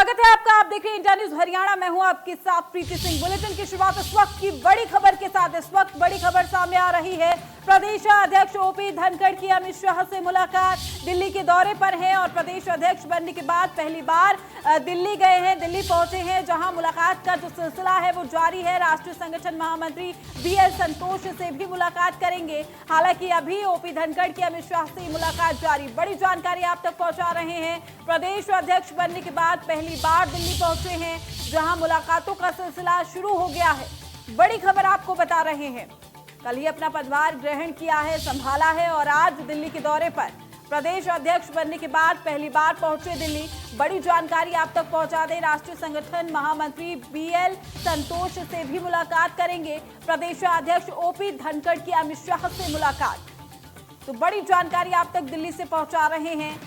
स्वागत है आपका। आप देख रहे हैं इंडिया न्यूज हरियाणा। मैं हूं आपके साथ प्रीति सिंह। बुलेटिन की शुरुआत इस वक्त की बड़ी खबर के साथ। इस वक्त बड़ी खबर सामने आ रही है। प्रदेश अध्यक्ष ओपी धनखड़ की अमित शाह से मुलाकात। दिल्ली के दौरे पर हैं और प्रदेश अध्यक्ष बनने के बाद पहली बार दिल्ली गए हैं, दिल्ली पहुंचे हैं, जहां मुलाकात का जो सिलसिला है वो जारी है। राष्ट्रीय संगठन महामंत्री बीएल संतोष से भी मुलाकात करेंगे। हालांकि अभी ओपी धनखड़ की अमित शाह से मुलाकात जारी। बड़ी जानकारी आप तक पहुंचा रहे हैं। प्रदेश अध्यक्ष बनने के बाद पहली बार दिल्ली पहुंचे हैं, जहां मुलाकातों का सिलसिला शुरू हो गया है। बड़ी खबर आपको बता रहे हैं। कल ही अपना पदभार ग्रहण किया है, संभाला है और आज दिल्ली के दौरे पर प्रदेश अध्यक्ष बनने के बाद पहली बार पहुंचे दिल्ली। बड़ी जानकारी आप तक पहुंचा दें। राष्ट्रीय संगठन महामंत्री बीएल संतोष से भी मुलाकात करेंगे। प्रदेश अध्यक्ष ओपी धनखड़ की अमित शाह से मुलाकात। तो बड़ी जानकारी आप तक दिल्ली से पहुंचा रहे हैं,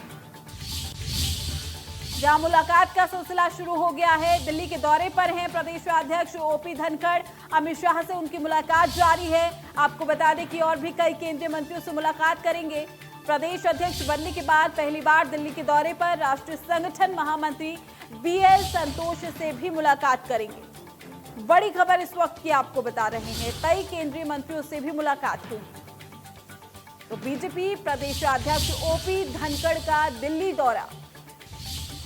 जहां मुलाकात का सिलसिला शुरू हो गया है। दिल्ली के दौरे पर हैं प्रदेश अध्यक्ष ओपी धनखड़। अमित शाह से उनकी मुलाकात जारी है। आपको बता दें कि और भी कई केंद्रीय मंत्रियों से मुलाकात करेंगे। प्रदेश अध्यक्ष बनने के बाद पहली बार दिल्ली के दौरे पर राष्ट्रीय संगठन महामंत्री बीएल संतोष से भी मुलाकात करेंगे। बड़ी खबर इस वक्त की आपको बता रहे हैं। कई केंद्रीय मंत्रियों से भी मुलाकात होगी। तो बीजेपी प्रदेश अध्यक्ष ओपी धनखड़ का दिल्ली दौरा,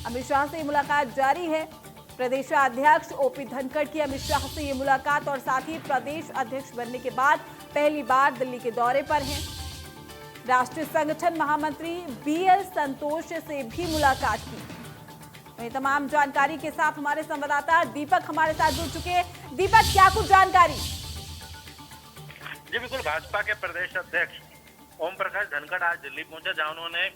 अमित शाह से मुलाकात जारी है। प्रदेश अध्यक्ष ओपी धनखड़ की अमित शाह से ये मुलाकात और साथ ही प्रदेश अध्यक्ष बनने के बाद पहली बार दिल्ली के दौरे पर हैं। राष्ट्रीय संगठन महामंत्री बीएल संतोष से भी मुलाकात की। ये तमाम जानकारी के साथ हमारे संवाददाता दीपक हमारे साथ जुड़ चुके हैं। दीपक, क्या कुछ जानकारी? जी बिल्कुल, भाजपा के प्रदेश अध्यक्ष ओम प्रकाश धनखड़ आज दिल्ली पहुंचे, जहां उन्होंने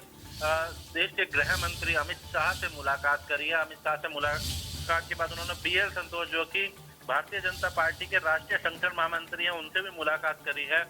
देश के गृह मंत्री अमित शाह से मुलाकात करी है। अमित शाह से मुलाकात के बाद उन्होंने बीएल संतोष, जो कि भारतीय जनता पार्टी के राष्ट्रीय संगठन महामंत्री हैं, उनसे भी मुलाकात करी है।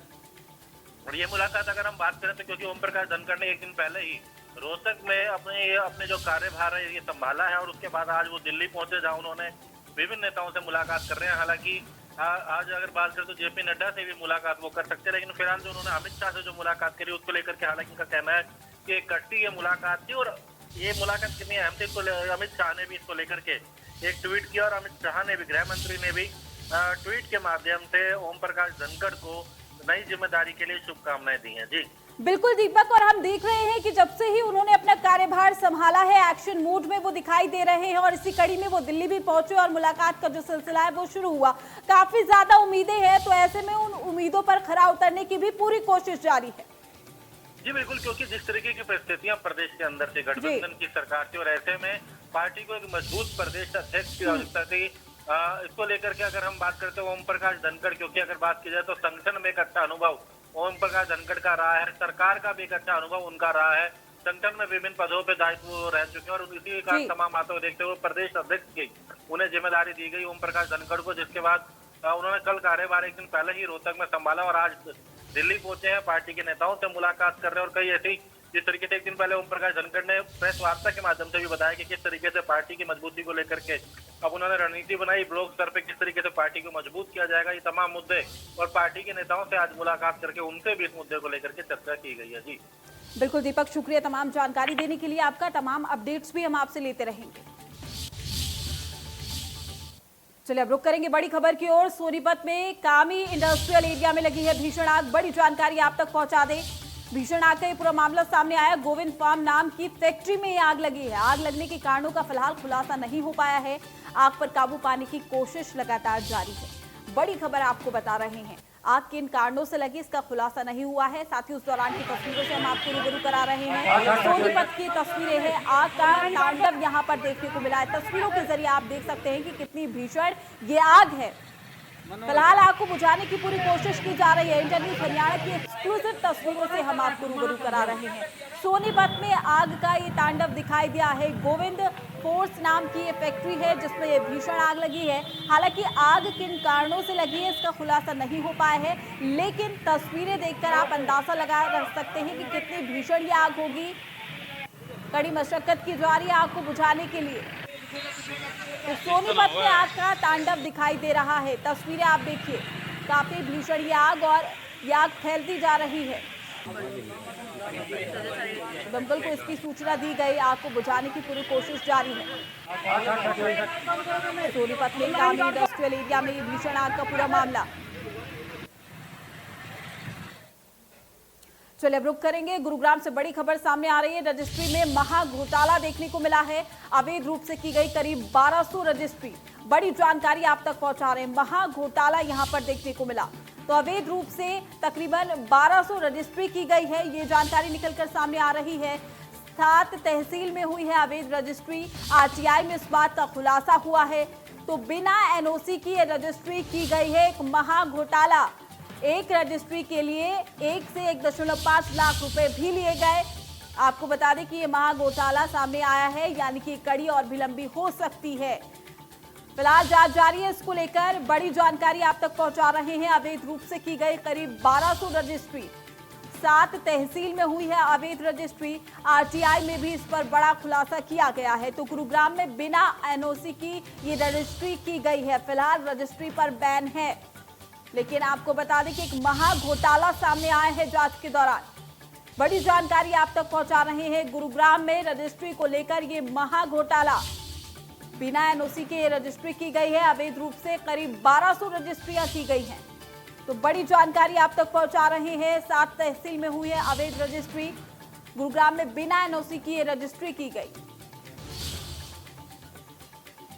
और ये मुलाकात अगर हम बात करें तो क्योंकि ओम प्रकाश धनखड़ ने एक दिन पहले ही रोहतक में अपने जो कार्यभार है ये संभाला है और उसके बाद आज वो दिल्ली पहुंचे, जहाँ उन्होंने विभिन्न नेताओं से मुलाकात कर रहे हैं। हालांकि आज अगर बात करें तो जेपी नड्डा से भी मुलाकात वो कर सकते हैं, लेकिन फिलहाल जो उन्होंने अमित शाह से जो मुलाकात करी उसको लेकर के हालांकि उनका कहना है कि कट्टी ये मुलाकात थी। और ये मुलाकात कितनी अहम थी, अमित शाह ने भी इसको लेकर के एक ट्वीट किया और अमित शाह ने भी, गृह मंत्री ने भी ट्वीट के माध्यम से ओम प्रकाश धनखड़ को नई जिम्मेदारी के लिए शुभकामनाएं दी हैं। जी बिल्कुल दीपक, और हम देख रहे हैं कि जब से ही उन्होंने अपना कार्यभार संभाला है, एक्शन मूड में वो दिखाई दे रहे हैं और इसी कड़ी में वो दिल्ली भी पहुंचे और मुलाकात का जो सिलसिला है वो शुरू हुआ। काफी ज्यादा उम्मीदें हैं, तो ऐसे में उन उम्मीदों पर खरा उतरने की भी पूरी कोशिश जारी है। जी बिल्कुल, क्योंकि जिस तरीके की परिस्थितियां प्रदेश के अंदर से गठबंधन की सरकार थी और ऐसे में पार्टी को एक मजबूत प्रदेश अध्यक्ष की आवश्यकता थी। इसको लेकर के अगर हम बात करते हैं ओम प्रकाश धनखड़, क्योंकि अगर बात की जाए तो संगठन में एक अच्छा अनुभव ओम प्रकाश धनखड़ का रहा है, सरकार का भी एक अच्छा अनुभव उनका रहा है, संगठन में विभिन्न पदों पे दायित्व रह चुके हैं और इसी का तमाम आते हुए देखते हुए प्रदेश अध्यक्ष की उन्हें जिम्मेदारी दी गई ओम प्रकाश धनखड़ को, जिसके बाद उन्होंने कल कार्यभार एक दिन पहले ही रोहतक में संभाला और आज दिल्ली पहुंचे हैं। पार्टी के नेताओं से मुलाकात कर रहे हैं और कई ऐसी, जिस तरीके से एक दिन पहले ओम प्रकाश धनखड़ ने प्रेस वार्ता के माध्यम से भी बताया कि किस तरीके से पार्टी की मजबूती को लेकर के अब उन्होंने रणनीति बनाई, ब्लॉक स्तर पे किस तरीके से पार्टी को मजबूत किया जाएगा, ये तमाम मुद्दे और पार्टी के नेताओं से आज मुलाकात करके उनसे भी इस मुद्दे को लेकर के चर्चा की गई है। जी बिल्कुल दीपक, शुक्रिया तमाम जानकारी देने के लिए आपका। तमाम अपडेट्स भी हम आपसे लेते रहेंगे। चलिए अब रुक करेंगे बड़ी खबर की ओर। सोनीपत में कामी इंडस्ट्रियल एरिया में लगी है भीषण आग। बड़ी जानकारी आप तक पहुंचा दें। भीषण आग का ये पूरा मामला सामने आया। गोविंद फार्म नाम की फैक्ट्री में आग लगी है। आग लगने के कारणों का फिलहाल खुलासा नहीं हो पाया है। आग पर काबू पाने की कोशिश लगातार जारी है। बड़ी खबर आपको बता रहे हैं। आग किन कारणों से लगी इसका खुलासा नहीं हुआ है। साथ ही उस दौरान की तस्वीरों से हम आपको रूबरू करा रहे हैं। सोनीपत की तस्वीरें हैं। आग का तांडव यहाँ पर देखने को मिला है। तस्वीरों के जरिए आप देख सकते हैं कि कितनी भीषण ये आग है। फिलहाल आग को बुझाने की पूरी कोशिश की जा रही है। इंडिया न्यूज हरियाणा की एक्सक्लूसिव तस्वीरों से हम आपको रूबरू करा रहे हैं। सोनीपत में आग का ये तांडव दिखाई दिया है। गोविंद फोर्स नाम की ये फैक्ट्री है जिसमें ये भीषण आग लगी है। हालांकि आग किन कारणों से लगी है इसका खुलासा नहीं हो पाया है, लेकिन तस्वीरें देखकर आप अंदाजा लगा सकते हैं कि कितनी भीषण ये आग होगी। कड़ी मशक्कत की जा रही है आग को बुझाने के लिए। तो सोनीपत में आग का तांडव दिखाई दे रहा है। तस्वीरें आप देखिए, काफी भीषण ये आग और ये आग फैलती जा रही है। दमकल को इसकी सूचना दी गई, आग को बुझाने की पूरी कोशिश जारी है। सोनीपत में कामी इंडस्ट्रियल एरिया में भीषण आग का पूरा मामला। चलिए अब रुक करेंगे, गुरुग्राम से बड़ी खबर सामने आ रही है। रजिस्ट्री में महा घोटाला देखने को मिला है। अवैध रूप से की गई करीब 1200 रजिस्ट्री। बड़ी जानकारी आप तक पहुंचा रहे हैं। महा घोटाला यहां पर देखने को मिला, तो अवैध रूप से तकरीबन 1200 रजिस्ट्री की गई है, ये जानकारी निकलकर सामने आ रही है। 7 तहसील में हुई है अवैध रजिस्ट्री। आरटीआई में इस बात का खुलासा हुआ है। तो बिना एनओसी की ये रजिस्ट्री की गई है। एक महा घोटाला, एक रजिस्ट्री के लिए 1 से 1.5 लाख रुपए भी लिए गए। आपको बता दें कि ये महा घोटाला सामने आया है, यानी कि कड़ी और भी लंबी हो सकती है। फिलहाल जांच जारी है, इसको लेकर बड़ी जानकारी आप तक पहुंचा रहे हैं। अवैध रूप से की गई करीब 1200 रजिस्ट्री, 7 तहसील में हुई है अवैध रजिस्ट्री। आरटीआई में भी इस पर बड़ा खुलासा किया गया है। तो गुरुग्राम में बिना एनओसी की ये रजिस्ट्री की गई है। फिलहाल रजिस्ट्री पर बैन है, लेकिन आपको बता दें कि एक महा घोटाला सामने आया है। जांच के दौरान बड़ी जानकारी आप तक पहुंचा रहे हैं। गुरुग्राम में रजिस्ट्री को लेकर ये महा घोटाला, बिना एनओसी के रजिस्ट्री की गई है। अवैध रूप से करीब 1200 रजिस्ट्रियां की गई हैं। तो बड़ी जानकारी आप तक पहुंचा रहे हैं। 7 तहसील में हुई है अवैध रजिस्ट्री। गुरुग्राम में बिना एनओसी की ये रजिस्ट्री की गई।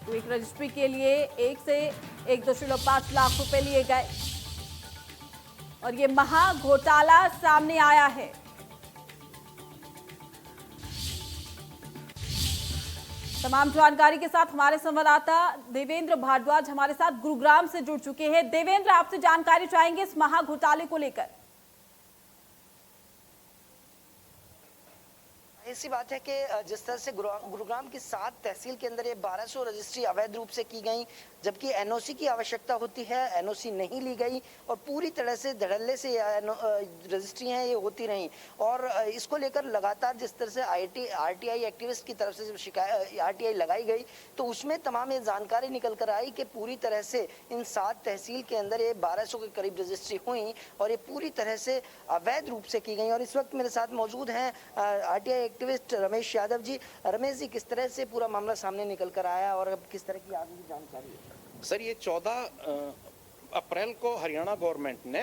तो एक रजिस्ट्री के लिए 1 से 1.5 लाख रुपए लिए गए और ये महा घोटाला सामने आया है। तमाम जानकारी के साथ हमारे संवाददाता देवेंद्र भारद्वाज हमारे साथ गुरुग्राम से जुड़ चुके हैं। देवेंद्र, आपसे जानकारी चाहेंगे इस महा घोटाले को लेकर। ऐसी बात है कि जिस तरह से गुरुग्राम की 7 तहसील के अंदर ये 1200 रजिस्ट्री अवैध रूप से की गई, जबकि एनओसी की आवश्यकता होती है, एनओसी नहीं ली गई और पूरी तरह से धड़ल्ले से रजिस्ट्री हैं ये होती रहीं। और इसको लेकर लगातार जिस तरह से आरटीआई एक्टिविस्ट की तरफ से शिकायत आरटीआई लगाई गई, तो उसमें तमाम ये जानकारी निकल कर आई कि पूरी तरह से इन 7 तहसील के अंदर ये 1200 के करीब रजिस्ट्री हुई और ये पूरी तरह से अवैध रूप से की गई। और इस वक्त मेरे साथ मौजूद हैं आरटीआई एक्टिविस्ट रमेश यादव जी। रमेश जी, किस तरह से पूरा मामला सामने निकल कर आया और अब किस तरह की आगे की जानकारी है? सर, ये 14 अप्रैल को हरियाणा गवर्नमेंट ने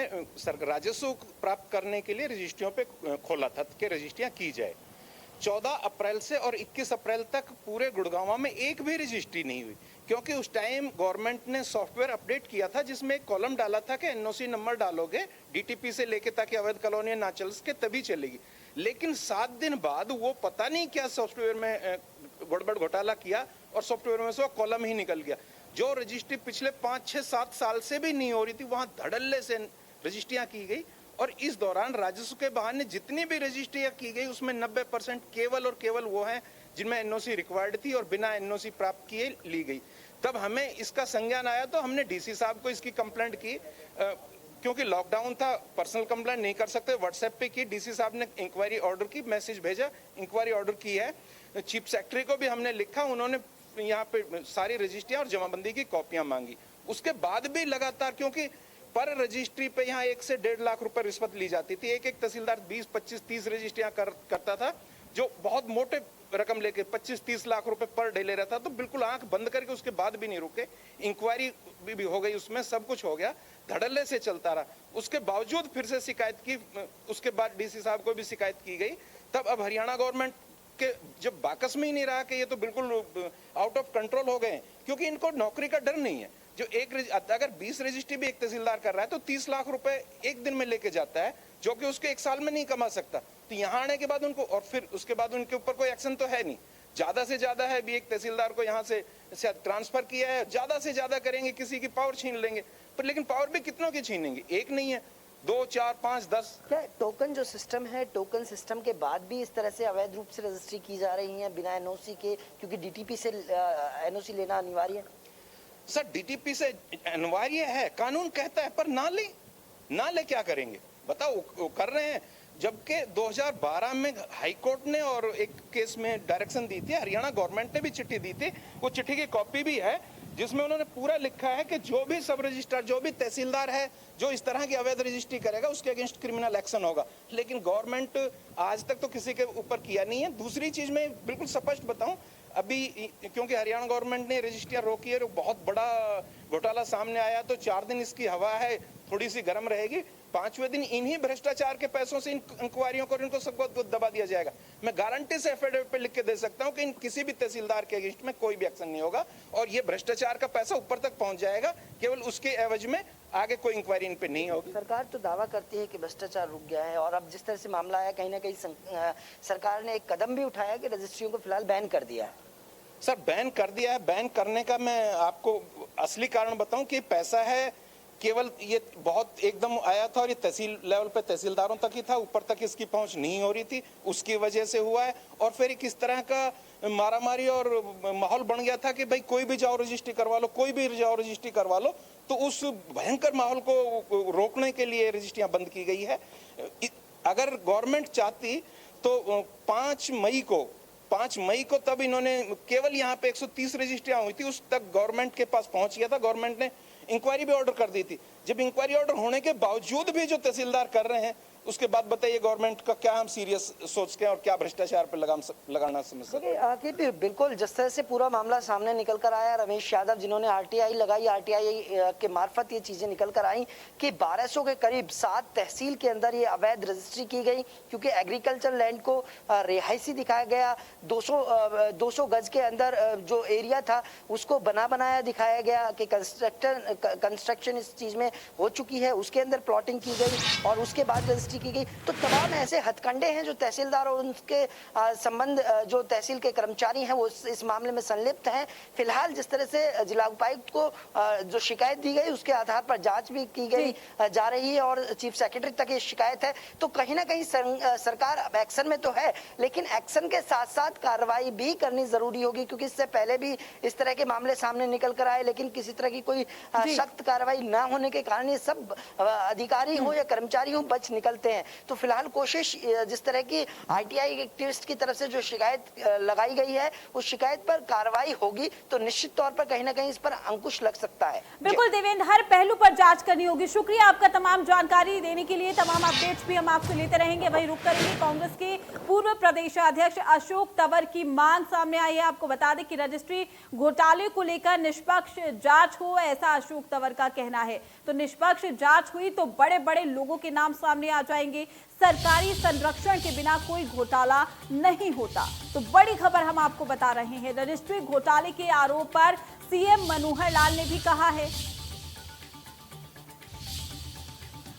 राजस्व प्राप्त करने के लिए रजिस्ट्रियों पे खोला था कि रजिस्ट्रियां की जाए। 14 अप्रैल से और 21 अप्रैल तक पूरे गुड़गांव में एक भी रजिस्ट्री नहीं हुई, क्योंकि उस टाइम गवर्नमेंट ने सॉफ्टवेयर अपडेट किया था जिसमें एक कॉलम डाला था कि एनओसी नंबर डालोगे डीटीपी से लेके ताकि अवैध कॉलोनी ना चल सके तभी चलेगी। लेकिन 7 दिन बाद वो पता नहीं क्या सॉफ्टवेयर में गड़बड़ घोटाला किया और सॉफ्टवेयर में से वो कॉलम ही निकल गया। जो रजिस्ट्री पिछले 5, 6, 7 साल से भी नहीं हो रही थी, वहां धड़ल्ले से रजिस्ट्रियां की गई। और इस दौरान राजस्व के बहाने जितनी भी रजिस्ट्रियां की गई उसमें 90% केवल और केवल वो हैं जिनमें एनओसी रिक्वायर्ड थी और बिना एनओसी प्राप्त किए ली गई। तब हमें इसका संज्ञान आया तो हमने डीसी साहब को इसकी कंप्लेंट की। क्योंकि लॉकडाउन था, पर्सनल कंप्लेंट नहीं कर सकते, व्हाट्सएप पे की। डीसी साहब ने इंक्वायरी ऑर्डर की, मैसेज भेजा, इंक्वायरी ऑर्डर की है। चीफ सेक्रेटरी को भी हमने लिखा, उन्होंने यहाँ पे सारी रजिस्ट्रियां और जमाबंदी की कॉपियां मांगी। उसके बाद भी लगातार, क्योंकि पर रजिस्ट्री पे यहाँ 1 से 1.5 लाख रुपए रिश्वत ली जाती थी। एक तहसीलदार 20, 25, 30 रजिस्ट्रियां करता था, जो बहुत मोटे रकम लेके 25-30 लाख रुपए पर डे ले रहा था। तो बिल्कुल आंख बंद करके उसके बाद भी नहीं रुके। इंक्वायरी भी हो गई, उसमें सब कुछ हो गया, धड़ल्ले से चलता रहा। उसके बावजूद फिर से शिकायत की, उसके बाद डीसी साहब को भी शिकायत की गई। तब अब हरियाणा गवर्नमेंट के जब बाकस में ही नहीं रहा कि ये तो बिल्कुल आउट ऑफ कंट्रोल हो गए, क्योंकि इनको नौकरी का डर नहीं है। जो अगर 20 रजिस्ट्री भी एक तहसीलदार कर रहा है तो 30 लाख रुपए एक दिन में लेके जाता है, जो कि उसके 1 साल में नहीं कमा सकता। तो यहाँ आने के बाद उनको, और फिर उसके बाद उनके ऊपर कोई एक्शन तो है नहीं। ज्यादा से ज्यादा है भी एक तहसीलदार को यहाँ से ट्रांसफर किया है, ज्यादा से ज्यादा करेंगे, किसी की पावर छीन लेंगे। पर लेकिन पावर भी कितनों की छीनेंगे? एक नहीं है, 2, 4, 5, 10। क्या टोकन जो सिस्टम है, टोकन सिस्टम के बाद भी इस तरह से अवैध रूप से रजिस्ट्री की जा रही है बिना एनओसी के? क्योंकि डीटीपी से एनओसी लेना अनिवार्य है। सर, डीटीपी से अनिवार्य है, कानून कहता है, पर ना ले क्या करेंगे? बताओ, वो कर रहे हैं। जबकि 2012 में हाई कोर्ट ने और एक केस में डायरेक्शन दी थी, हरियाणा गवर्नमेंट ने भी चिट्ठी दी थी, वो चिट्ठी की कॉपी भी है जिसमें उन्होंने पूरा लिखा है कि जो भी सब रजिस्ट्रार, जो भी तहसीलदार है जो इस तरह की अवैध रजिस्ट्री करेगा उसके अगेंस्ट क्रिमिनल एक्शन होगा। लेकिन गवर्नमेंट आज तक तो किसी के ऊपर किया नहीं है। दूसरी चीज मैं बिल्कुल स्पष्ट बताऊं, अभी क्योंकि हरियाणा गवर्नमेंट ने रजिस्ट्रियां रोकी है, बहुत बड़ा घोटाला सामने आया, तो 4 दिन इसकी हवा है थोड़ी सी गर्म रहेगी। 5वें दिन इन्हीं भ्रष्टाचार के पैसों से इन इंक्वायरियों को इनको सबको दबा दिया जाएगा। मैं गारंटी से एफिडेविट पे लिख के दे सकता हूं कि इन किसी भी तहसीलदार के अगेंस्ट में कोई भी एक्शन नहीं होगा और ये भ्रष्टाचार का पैसा ऊपर तक पहुंच जाएगा, केवल उसके एवज में आगे कोई इंक्वायरी इन पे नहीं होगी। सरकार तो दावा करती है कि भ्रष्टाचार रुक गया है और अब जिस तरह से मामला आया, कहीं ना कहीं सरकार ने एक कदम भी उठाया कि रजिस्ट्रियों को फिलहाल बैन कर दिया है। सर बैन कर दिया है, बैन करने का मैं आपको असली कारण बताऊं कि पैसा है, केवल ये बहुत एकदम आया था और ये तहसील लेवल पे तहसीलदारों तक ही था, ऊपर तक इसकी पहुंच नहीं हो रही थी, उसकी वजह से हुआ है। और फिर किस तरह का मारामारी और माहौल बन गया था कि भाई कोई भी जाओ रजिस्ट्री करवा लो, कोई भी जाओ रजिस्ट्री करवा लो, तो उस भयंकर माहौल को रोकने के लिए रजिस्ट्रियां बंद की गई है। अगर गवर्नमेंट चाहती तो 5 मई को तब इन्होंने केवल यहाँ पे 130 रजिस्ट्रियां हुई थी, उस तक गवर्नमेंट के पास पहुंच गया था, गवर्नमेंट ने इंक्वायरी भी ऑर्डर कर दी थी। जब इंक्वायरी ऑर्डर होने के बावजूद भी जो तहसीलदार कर रहे हैं, उसके बाद बताइए गवर्नमेंट का क्या हम सीरियस सोचते हैं और क्या भ्रष्टाचार पे लगाना समझ सकते हैं। बिल्कुल जिस तरह से पूरा मामला सामने निकल कर आया, रमेश यादव जिन्होंने आरटीआई लगाई, आरटीआई के मार्फत ये चीजें निकल कर आई कि 1200 के करीब 7 तहसील के अंदर ये अवैध रजिस्ट्री की गई, क्योंकि एग्रीकल्चर लैंड को रिहायशी दिखाया गया। 200 गज के अंदर जो एरिया था उसको बनाया दिखाया गया कि कंस्ट्रक्शन इस चीज में हो चुकी है, उसके अंदर प्लॉटिंग की गई और उसके बाद की गई। तो तमाम ऐसे हथकंडे हैं जो तहसीलदार और उनके संबंध जो तहसील के कर्मचारी हैं वो इस मामले में संलिप्त हैं। फिलहाल जिस तरह से जिला उपायुक्त को जो शिकायत दी गई उसके आधार पर जांच भी की गई जा रही है और चीफ सेक्रेटरी तक ये शिकायत है। तो कहीं ना कहीं सरकार अब एक्शन में तो है, लेकिन एक्शन के साथ साथ कार्रवाई भी करनी जरूरी होगी, क्योंकि इससे पहले भी इस तरह के मामले सामने निकल कर आए, लेकिन किसी तरह की कोई सख्त कार्रवाई न होने के कारण ये सब अधिकारी हो या कर्मचारी हो बच निकलते हैं। तो फिलहाल कोशिश जिस तरह की आरटीआई एक्टिविस्ट की तरफ से जो शिकायत लगाई गई है उस शिकायत पर कार्रवाई होगी तो निश्चित तौर पर कहीं ना कहीं इस पर अंकुश लग सकता है। बिल्कुल देवेंद्र, हर पहलू पर जांच करनी होगी। शुक्रिया आपका तमाम जानकारी देने के लिए, तमाम अपडेट्स भी हम आपसे लेते रहेंगे। वहीं रुक करेंगे, कांग्रेस के पूर्व प्रदेश अध्यक्ष अशोक तंवर की मांग सामने आई है। आपको बता दें कि रजिस्ट्री घोटाले को लेकर निष्पक्ष जांच हो, ऐसा अशोक तंवर का कहना है। तो निष्पक्ष जांच हुई तो बड़े बड़े लोगों के नाम सामने आ जाएंगे। सरकारी संरक्षण के बिना कोई घोटाला नहीं होता। तो बड़ी खबर हम आपको बता रहे हैं, रजिस्ट्री घोटाले के आरोप पर सीएम मनोहर लाल ने भी कहा है।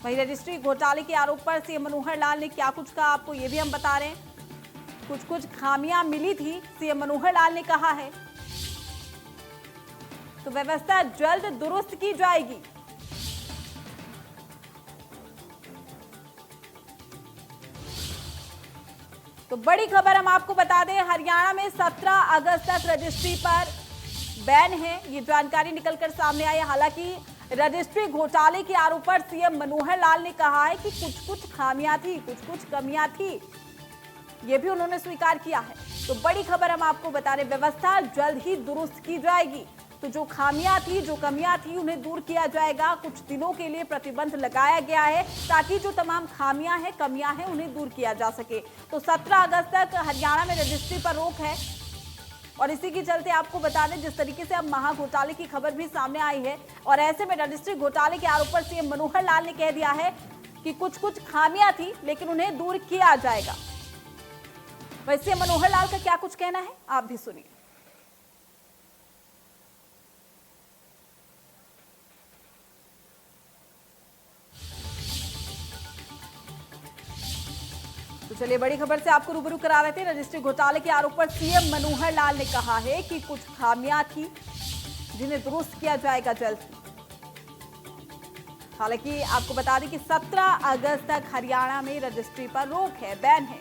वहीं रजिस्ट्री घोटाले के आरोप पर सीएम मनोहर लाल ने क्या कुछ कहा, आपको ये भी हम बता रहे हैं। कुछ खामियां मिली थी, सीएम मनोहर लाल ने कहा है, तो व्यवस्था जल्द दुरुस्त की जाएगी। तो बड़ी खबर हम आपको बता दें, हरियाणा में 17 अगस्त तक रजिस्ट्री पर बैन है, ये जानकारी निकलकर सामने आई। हालांकि रजिस्ट्री घोटाले के आरोप पर सीएम मनोहर लाल ने कहा है कि कुछ खामियां थी, कुछ कमियां थी, ये भी उन्होंने स्वीकार किया है। तो बड़ी खबर हम आपको बता रहे, व्यवस्था जल्द ही दुरुस्त की जाएगी। तो जो खामियां थी, जो कमियां थी, उन्हें दूर किया जाएगा। कुछ दिनों के लिए प्रतिबंध लगाया गया है ताकि जो तमाम खामियां हैं, कमियां हैं, उन्हें दूर किया जा सके। तो 17 अगस्त तक हरियाणा में रजिस्ट्री पर रोक है और इसी के चलते आपको बता दें, जिस तरीके से अब महाघोटाले की खबर भी सामने आई है और ऐसे में रजिस्ट्री घोटाले के आरोप पर सीएम मनोहर लाल ने कह दिया है कि कुछ खामियां थी लेकिन उन्हें दूर किया जाएगा। वैसे मनोहर लाल का क्या कुछ कहना है, आप भी सुनिए। तो चलिए बड़ी खबर से आपको रूबरू करा रहे थे। रजिस्ट्री घोटाले के आरोप पर सीएम मनोहर लाल ने कहा है कि कुछ खामियां थी जिन्हें दुरुस्त किया जाएगा जल्द। हालांकि आपको बता दें कि 17 अगस्त तक हरियाणा में रजिस्ट्री पर रोक है, बैन है।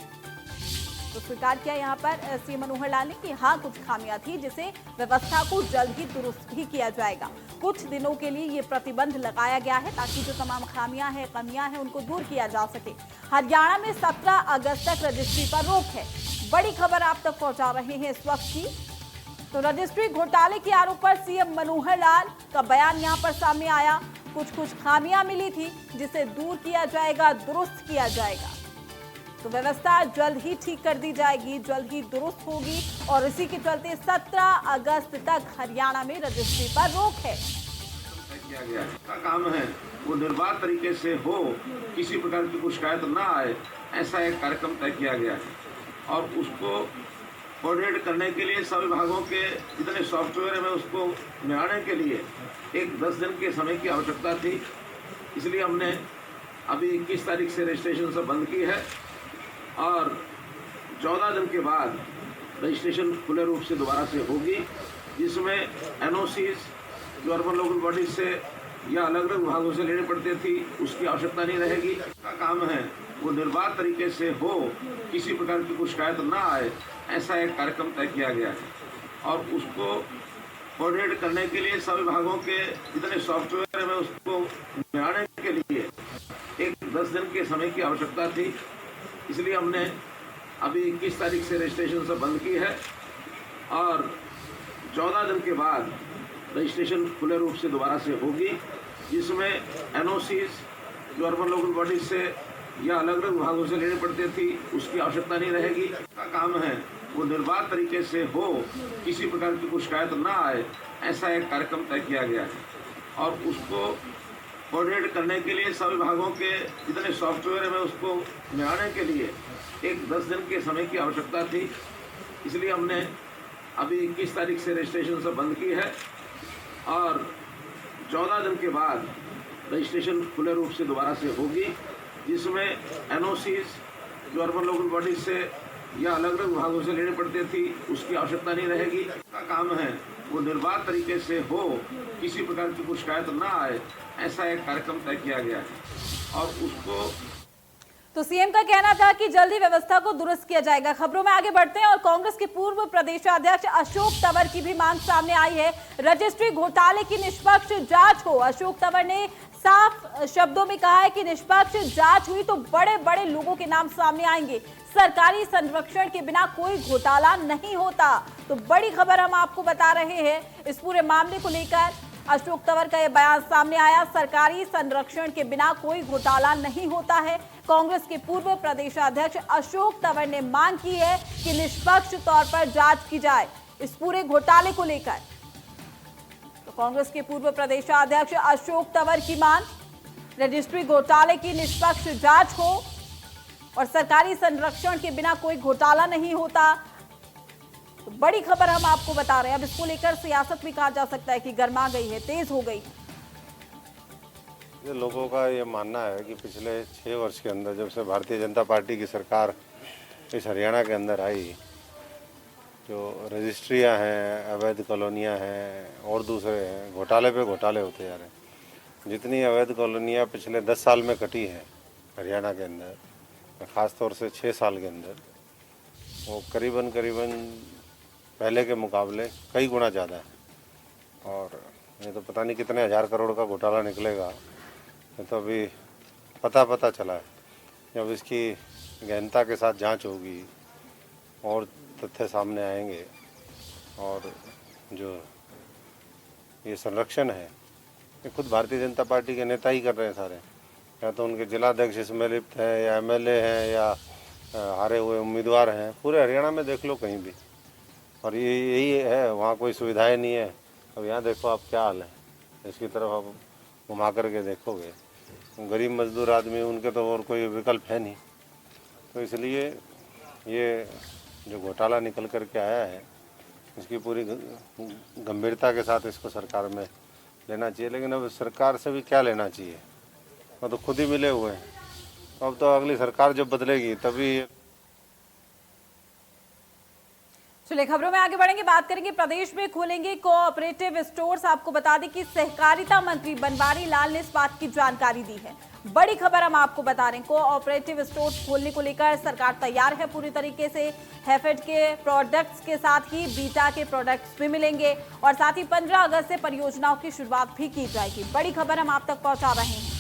तो स्वीकार किया यहाँ पर सीएम मनोहर लाल ने कि हाँ कुछ खामियां थी जिसे व्यवस्था को जल्द ही दुरुस्त ही किया जाएगा। कुछ दिनों के लिए ये प्रतिबंध लगाया गया है ताकि जो तमाम खामियां हैं कमियां हैं उनको दूर किया जा सके। हरियाणा में 17 अगस्त तक रजिस्ट्री पर रोक है। बड़ी खबर आप तक पहुंचा रहे हैं इस वक्त की। तो रजिस्ट्री घोटाले के आरोप पर सीएम मनोहर लाल का बयान यहाँ पर सामने आया। कुछ खामियां मिली थी जिसे दूर किया जाएगा, दुरुस्त किया जाएगा। तो व्यवस्था जल्द ही ठीक कर दी जाएगी, जल्द ही दुरुस्त होगी और इसी के चलते 17 अगस्त तक हरियाणा में रजिस्ट्री पर रोक है। किया गया का काम है वो निर्बाध तरीके से हो, किसी प्रकार की कोई शिकायत ना आए, ऐसा एक कार्यक्रम तय किया गया है। और उसको कोऑर्डिनेट करने के लिए सभी विभागों के जितने सॉफ्टवेयर में उसको मिलाने के लिए एक 10 दिन के समय की आवश्यकता थी। इसलिए हमने अभी 21 तारीख से रजिस्ट्रेशन सब बंद की है और 14 दिन के बाद रजिस्ट्रेशन खुले रूप से दोबारा से होगी, जिसमें एनओसीज जो अर्बन लोकल बॉडीज से या अलग अलग विभागों से लेनी पड़ती थी उसकी आवश्यकता नहीं रहेगी। का काम है वो निर्बाध तरीके से हो, किसी प्रकार की कोई शिकायत ना आए, ऐसा एक कार्यक्रम तय किया गया है। और उसको कोऑर्डिनेट करने के लिए सभी विभागों के जितने सॉफ्टवेयर में उसको मिलाने के लिए एक 10 दिन के समय की आवश्यकता थी। इसलिए हमने अभी 21 तारीख से रजिस्ट्रेशन सब बंद की है और 14 दिन के बाद रजिस्ट्रेशन खुले रूप से दोबारा से होगी, जिसमें एनओसीज जो अर्बन लोकल बॉडीज से या अलग अलग विभागों से लेनी पड़ती थी उसकी आवश्यकता नहीं रहेगी। का काम है वो निर्बाध तरीके से हो, किसी प्रकार की कोई शिकायत ना आए, ऐसा एक कार्यक्रम तय किया गया है। और उसको कोऑर्डिनेट करने के लिए सभी विभागों के जितने सॉफ्टवेयर में उसको मिलाने के लिए एक 10 दिन के समय की आवश्यकता थी। इसलिए हमने अभी 21 तारीख से रजिस्ट्रेशन सब बंद की है और 14 दिन के बाद रजिस्ट्रेशन खुले रूप से दोबारा से होगी, जिसमें एनओसीज जो अर्बन लोकल बॉडीज से या अलग अलग विभागों से लेनी पड़ती थी उसकी आवश्यकता नहीं रहेगी। का काम है वो निर्बाध तरीके से हो, किसी प्रकार की कोई शिकायत ना आए, ऐसा एक कार्यक्रम तय किया गया है। और उसको तो सीएम का कहना था कि जल्दी व्यवस्था को दुरुस्त किया जाएगा। खबरों में आगे बढ़ते हैं और कांग्रेस के पूर्व प्रदेशाध्यक्ष अशोक तंवर की भी मांग सामने आई है। रजिस्ट्री घोटाले की निष्पक्ष जांच हो। अशोक तंवर ने साफ शब्दों में कहा है कि निष्पक्ष जांच हुई तो बड़े बड़े लोगों के नाम सामने आएंगे। सरकारी संरक्षण के बिना कोई घोटाला नहीं होता। तो बड़ी खबर हम आपको बता रहे हैं इस पूरे मामले को लेकर। अशोक तंवर का यह बयान सामने आया, सरकारी संरक्षण के बिना कोई घोटाला नहीं होता है। कांग्रेस के पूर्व प्रदेशाध्यक्ष अशोक तंवर ने मांग की है कि निष्पक्ष तौर पर जांच की जाए इस पूरे घोटाले को लेकर। तो कांग्रेस के पूर्व प्रदेशाध्यक्ष अशोक तंवर की मांग, रजिस्ट्री घोटाले की निष्पक्ष जांच हो और सरकारी संरक्षण के बिना कोई घोटाला नहीं होता। तो बड़ी खबर हम आपको बता रहे हैं। अब इसको लेकर सियासत भी कहा जा सकता है कि गर्मा गई है, तेज हो गई। ये लोगों का ये मानना है कि पिछले 6 वर्ष के अंदर जब से भारतीय जनता पार्टी की सरकार इस हरियाणा के अंदर आई, जो रजिस्ट्रियां हैं, अवैध कॉलोनियां हैं और दूसरे हैं, घोटाले पे घोटाले होते जा रहे हैं। जितनी अवैध कॉलोनियां पिछले 10 साल में कटी हैं हरियाणा के अंदर, ख़ास तौर से 6 साल के अंदर, वो करीबन पहले के मुकाबले कई गुना ज़्यादा है। और ये तो पता नहीं कितने हज़ार करोड़ का घोटाला निकलेगा, ये तो अभी पता चला है। जब इसकी गहनता के साथ जांच होगी और तथ्य सामने आएंगे और जो ये संरक्षण है ये खुद भारतीय जनता पार्टी के नेता ही कर रहे हैं सारे, या तो उनके जिलाध्यक्ष इसमें लिप्त हैं या एमएलए हैं या हारे हुए उम्मीदवार हैं। पूरे हरियाणा में देख लो कहीं भी, और ये यही है, वहाँ कोई सुविधाएं नहीं है। अब यहाँ देखो आप क्या हाल है, इसकी तरफ आप घुमा करके देखोगे, गरीब मजदूर आदमी, उनके तो और कोई विकल्प है नहीं। तो इसलिए ये जो घोटाला निकल कर के आया है इसकी पूरी गंभीरता के साथ इसको सरकार में लेना चाहिए। लेकिन अब सरकार से भी क्या लेना चाहिए, वो तो खुद ही मिले हुए हैं। अब तो अगली सरकार जब बदलेगी तभी चलिए खबरों में आगे बढ़ेंगे, बात करेंगे प्रदेश में खोलेंगे कोऑपरेटिव स्टोर्स। आपको बता दें कि सहकारिता मंत्री बनवारी लाल ने इस बात की जानकारी दी है। बड़ी खबर हम आपको बता रहे हैं, कोऑपरेटिव स्टोर्स खोलने को लेकर सरकार तैयार है पूरी तरीके से। हैफेड के प्रोडक्ट्स के साथ ही बीटा के प्रोडक्ट्स भी मिलेंगे और साथ ही 15 अगस्त से परियोजनाओं की शुरुआत भी की जाएगी। बड़ी खबर हम आप तक पहुंचा रहे हैं।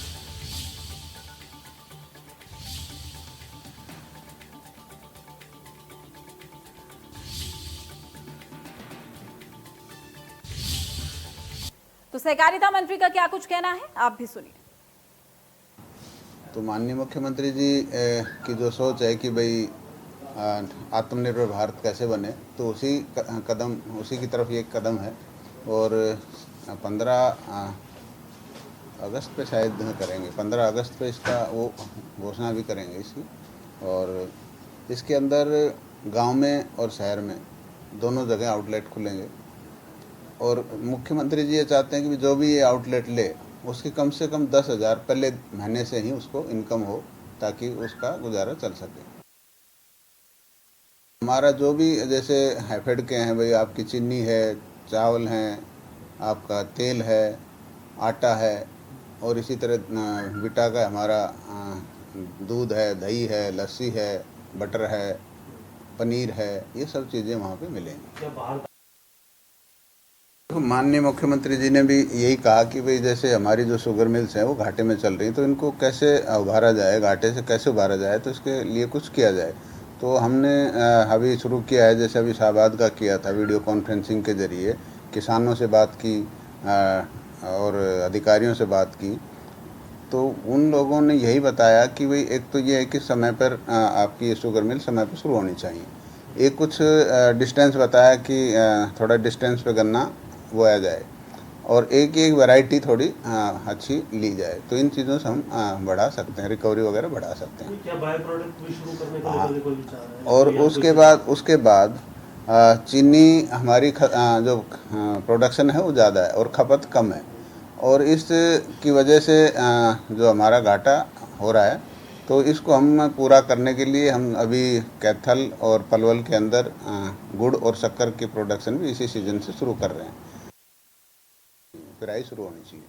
तो सहकारिता मंत्री का क्या कुछ कहना है, आप भी सुनिए। तो माननीय मुख्यमंत्री जी की जो सोच है कि भाई आत्मनिर्भर भारत कैसे बने, तो उसी की तरफ ये एक कदम है। और 15 अगस्त पे शायद करेंगे, 15 अगस्त पे इसका वो घोषणा भी करेंगे इसकी। और इसके अंदर गांव में और शहर में दोनों जगह आउटलेट खुलेंगे। और मुख्यमंत्री जी ये चाहते हैं कि जो भी ये आउटलेट ले उसकी कम से कम 10,000 पहले महीने से ही उसको इनकम हो, ताकि उसका गुजारा चल सके। हमारा जो भी जैसे हैफेड के हैं भाई, आपकी चीनी है, चावल हैं, आपका तेल है, आटा है, और इसी तरह बीटा का हमारा दूध है, दही है, लस्सी है, बटर है, पनीर है, ये सब चीज़ें वहाँ पे मिलेंगी। माननीय मुख्यमंत्री जी ने भी यही कहा कि भाई जैसे हमारी जो शुगर मिल्स हैं वो घाटे में चल रही हैं, तो इनको कैसे उभारा जाए, घाटे से कैसे उभारा जाए, तो इसके लिए कुछ किया जाए। तो हमने अभी शुरू किया है, जैसे अभी शाहबाद का किया था, वीडियो कॉन्फ्रेंसिंग के जरिए किसानों से बात की और अधिकारियों से बात की। तो उन लोगों ने यही बताया कि भाई एक तो ये है कि समय पर आपकी ये शुगर मिल समय पर शुरू होनी चाहिए। एक कुछ डिस्टेंस बताया कि थोड़ा डिस्टेंस पे गन्ना बोया जाए, और एक वैरायटी थोड़ी अच्छी ली जाए। तो इन चीज़ों से हम बढ़ा सकते हैं, रिकवरी वगैरह बढ़ा सकते हैं। क्या बाय प्रोडक्ट भी शुरू करने का कोई विचार है? और उसके बाद चीनी हमारी जो प्रोडक्शन है वो ज़्यादा है और खपत कम है, और इस की वजह से जो हमारा घाटा हो रहा है, तो इसको हम पूरा करने के लिए हम अभी कैथल और पलवल के अंदर गुड़ और शक्कर की प्रोडक्शन भी इसी सीजन से शुरू कर रहे हैं। पेराई शुरू होनी चाहिए।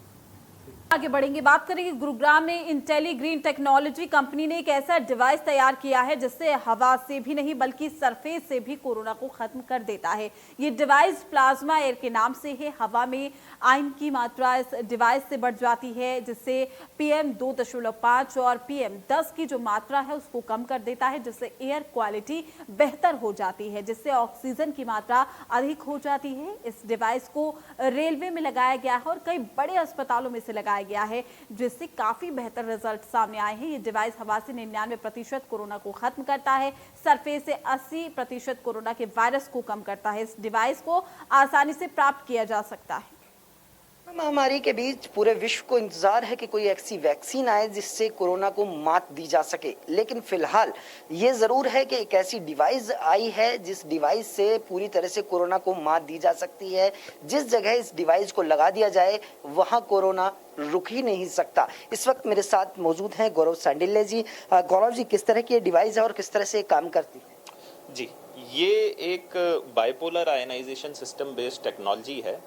आगे बढ़ेंगे, बात करेंगे गुरुग्राम में इंटेली ग्रीन टेक्नोलॉजी कंपनी ने एक ऐसा डिवाइस तैयार किया है जिससे हवा से भी नहीं बल्कि सरफेस से भी कोरोना को खत्म कर देता है। ये डिवाइस प्लाज्मा एयर के नाम से है। हवा में आयन की मात्रा इस डिवाइस से बढ़ जाती है, जिससे PM 2.5 और PM 10 की जो मात्रा है उसको कम कर देता है, जिससे एयर क्वालिटी बेहतर हो जाती है, जिससे ऑक्सीजन की मात्रा अधिक हो जाती है। इस डिवाइस को रेलवे में लगाया गया है और कई बड़े अस्पतालों में से लगाया गया है, जिससे काफी बेहतर रिजल्ट सामने आए हैं। ये डिवाइस हवा से 99% कोरोना को खत्म करता है, सरफेस से 80% कोरोना के वायरस को कम करता है। इस डिवाइस को आसानी से प्राप्त किया जा सकता है। महामारी के बीच पूरे विश्व को इंतजार है कि कोई ऐसी वैक्सीन आए जिससे कोरोना को मात दी जा सके, लेकिन फिलहाल ये जरूर है कि एक ऐसी डिवाइस आई है जिस डिवाइस से पूरी तरह से कोरोना को मात दी जा सकती है। जिस जगह इस डिवाइस को लगा दिया जाए वहां कोरोना रुक ही नहीं सकता। इस वक्त मेरे साथ मौजूद हैं गौरव सांडिल्य जी। गौरव जी, किस तरह की ये डिवाइस है और किस तरह से काम करती है? जी, ये एक bipolar ionization system based technology है।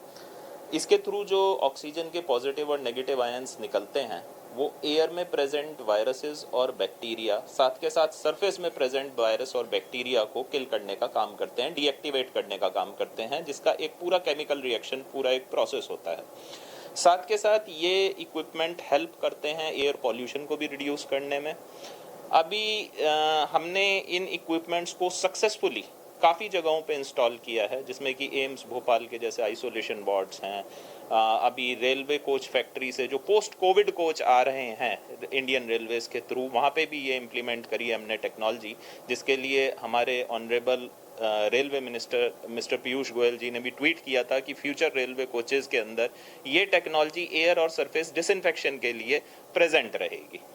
इसके थ्रू जो ऑक्सीजन के पॉजिटिव और नेगेटिव आयंस निकलते हैं वो एयर में प्रेजेंट वायरसेस और बैक्टीरिया, साथ के साथ सरफेस में प्रेजेंट वायरस और बैक्टीरिया को किल करने का काम करते हैं, डीएक्टिवेट करने का काम करते हैं, जिसका एक पूरा केमिकल रिएक्शन, पूरा एक प्रोसेस होता है। साथ के साथ ये इक्विपमेंट हेल्प करते हैं एयर पॉल्यूशन को भी रिड्यूस करने में। अभी हमने इन इक्विपमेंट्स को सक्सेसफुली काफ़ी जगहों पे इंस्टॉल किया है, जिसमें कि एम्स भोपाल के जैसे आइसोलेशन वार्ड्स हैं। अभी रेलवे कोच फैक्ट्री से जो पोस्ट कोविड कोच आ रहे हैं इंडियन रेलवेज के थ्रू, वहाँ पे भी ये इम्प्लीमेंट करी है हमने टेक्नोलॉजी, जिसके लिए हमारे honourable railway minister mister Piyush Goyal ji ने भी ट्वीट किया था कि फ्यूचर रेलवे कोचेज़ के अंदर ये टेक्नोलॉजी एयर और सरफेस डिसइंफेक्शन के लिए प्रेजेंट रहेगी।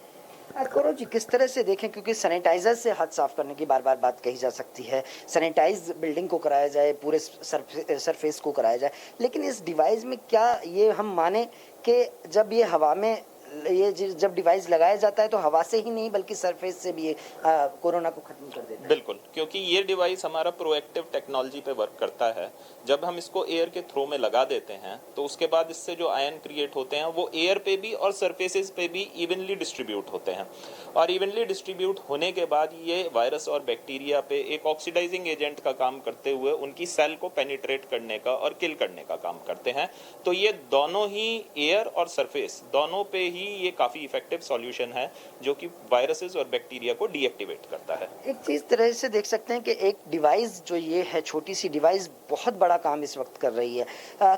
गौरव जी, किस तरह से देखें, क्योंकि सैनिटाइजर से हाथ साफ करने की बार बार बात कही जा सकती है, सैनिटाइज बिल्डिंग को कराया जाए, पूरे सरफेस को कराया जाए, लेकिन इस डिवाइस में क्या ये हम माने कि जब ये हवा में ये जब डिवाइस लगाया जाता है तो हवा से ही नहीं बल्कि सरफेस से भी ये कोरोना को खत्म कर देता है। बिल्कुल, क्योंकि ये डिवाइस हमारा प्रोएक्टिव टेक्नोलॉजी पे वर्क करता है। जब हम इसको एयर के थ्रो में लगा देते हैं तो उसके बाद इससे जो आयन क्रिएट होते हैं वो एयर पे भी और सरफेसेस पे भी इवनली डिस्ट्रीब्यूट होते हैं, और इवनली डिस्ट्रीब्यूट होने के बाद ये वायरस और बैक्टीरिया पे एक ऑक्सीडाइजिंग एजेंट का काम करते हुए उनकी सेल को पेनिट्रेट करने का और किल करने का काम करते हैं। तो ये दोनों ही एयर और सरफेस दोनों पे ही ये काफी इफेक्टिव सॉल्यूशन है जो कि वायरसेस और बैक्टीरिया को डीएक्टिवेट करता है। एक चीज तरह से देख सकते हैं कि एक डिवाइस जो ये है, छोटी सी डिवाइस बहुत बड़ा काम इस वक्त कर रही है।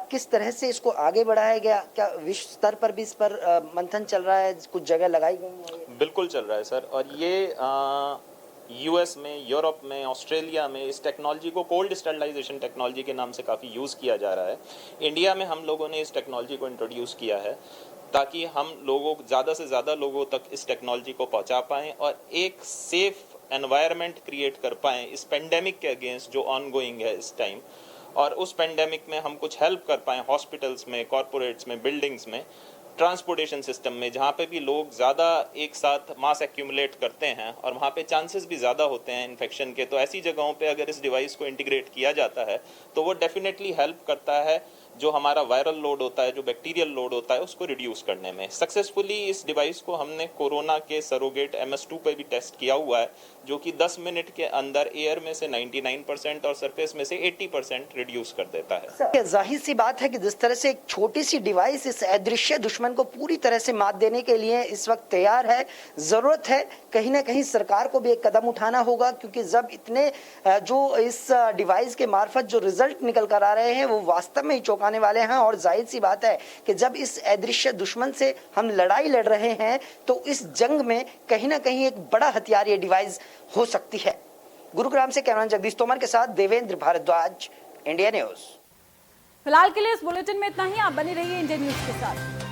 किस तरह से इसको आगे बढ़ाया गया? क्या विश्व स्तर पर भी इस पर मंथन चल रहा है? कुछ जगह लगाई गई है? बिल्कुल चल रहा है सर, और ये यूएस में, यूरोप में, ऑस्ट्रेलिया में इस टेक्नोलॉजी को कोल्ड स्टरलाइजेशन टेक्नोलॉजी के नाम से काफ़ी यूज़ किया जा रहा है। इंडिया में हम लोगों ने इस टेक्नोलॉजी को इंट्रोड्यूस किया है ताकि हम लोगों, ज़्यादा से ज़्यादा लोगों तक इस टेक्नोलॉजी को पहुंचा पाएं और एक सेफ एनवायरनमेंट क्रिएट कर पाएं इस पेंडेमिक के अगेंस्ट जो ऑनगोइंग है इस टाइम। और उस पेंडेमिक में हम कुछ हेल्प कर पाएं हॉस्पिटल्स में, कॉरपोरेट्स में, बिल्डिंग्स में, ट्रांसपोर्टेशन सिस्टम में, जहाँ पे भी लोग ज़्यादा एक साथ मास एक्यूमुलेट करते हैं और वहाँ पे चांसेस भी ज़्यादा होते हैं इन्फेक्शन के। तो ऐसी जगहों पे अगर इस डिवाइस को इंटीग्रेट किया जाता है तो वो डेफिनेटली हेल्प करता है जो हमारा वायरल लोड होता है, जो बैक्टीरियल लोड होता है, उसको रिड्यूस करने में। सक्सेसफुली इस डिवाइस को हमने कोरोना के सरोगेट MS2 पे भी टेस्ट किया हुआ है जो कि 10 मिनट के अंदर एयर में से 99% और सरफेस में से 80% रिड्यूस कर देता है। जाहिर सी बात है कि जिस तरह से एक छोटी सी डिवाइस इस अदृश्य दुश्मन को पूरी तरह से मात देने के लिए इस वक्त तैयार है, जरूरत है कहीं ना कहीं सरकार को भी एक कदम उठाना होगा, क्योंकि जब इतने जो इस डिवाइस के मार्फत जो रिजल्ट निकल कर आ रहे हैं वो वास्तव में ही चौंकाने वाले हैं। और जाहिर सी बात है कि जब इस अदृश्य दुश्मन से हम लड़ाई लड़ रहे हैं तो इस जंग में कहीं ना कहीं एक बड़ा हथियार ये डिवाइस हो सकती है। गुरुग्राम से कैमरामैन जगदीश तोमर के साथ देवेंद्र भारद्वाज, इंडिया न्यूज। फिलहाल के लिए इस बुलेटिन में इतना ही। आप बने रहिए इंडिया न्यूज के साथ।